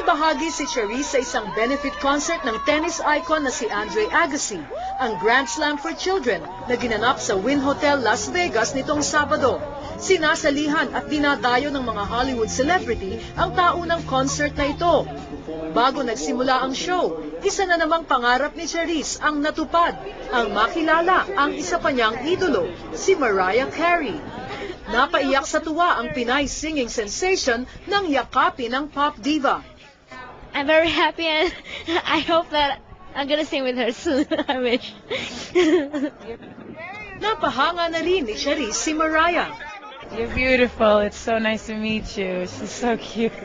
Nagbahagi si Charisse sa isang benefit concert ng tennis icon na si Andre Agassi, ang Grand Slam for Children na ginanap sa Wynn Hotel Las Vegas nitong Sabado. Sinasalihan at dinadayo ng mga Hollywood celebrity ang taunang concert na ito. Bago nagsimula ang show, isa na namang pangarap ni Charisse ang natupad, ang makilala ang isa pa niyang idolo, si Mariah Carey. Napaiyak sa tuwa ang Pinay singing sensation nang yakapin ng pop diva. I'm very happy and I hope that I'm gonna sing with her soon. I wish. Napahanga na rin ni Charisse si Mariah. You're beautiful. It's so nice to meet you. She's so cute.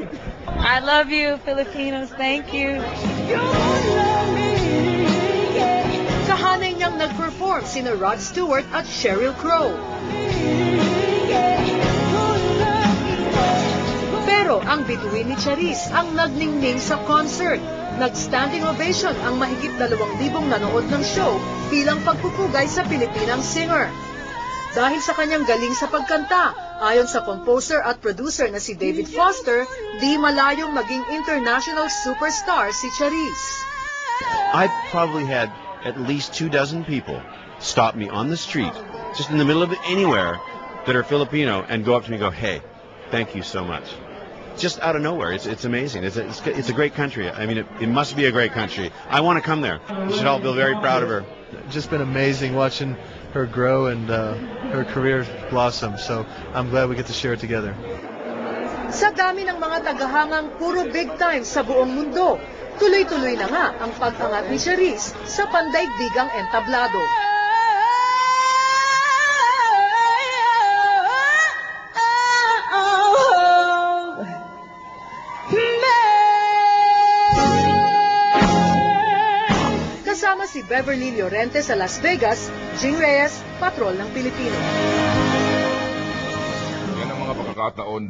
I love you, Filipinos. Thank you. Kahanay niyang nag-perform sina Rod Stewart at Sheryl Crow. Pero ang bituin ni Charisse ang nagningning sa concert. Nag-standing ovation ang mahigit 2,000 nanood ng show bilang pagpupugay sa Pilipinang singer. Dahil sa kanyang galing sa pagkanta, ayon sa composer at producer na si David Foster, di malayong maging international superstar si Charisse. I probably had at least 24 people stop me on the street, just in the middle of anywhere, that are Filipino and go up to me and go, "Hey, thank you so much." Just out of nowhere. It's amazing. It's a great country. I mean, it must be a great country. I want to come there. You should all feel very proud of her. Just been amazing watching her grow and her career blossom. So I'm glad we get to share it together. Sa dami ng mga tagahangang puro big time sa buong mundo, tuloy-tuloy na nga ang pag-angat ni Charisse sa pandaigdigang entablado. Kasama si Beverly Llorente sa Las Vegas, Jing Reyes, Patrol ng Pilipino. Yan ang mga pagkakataon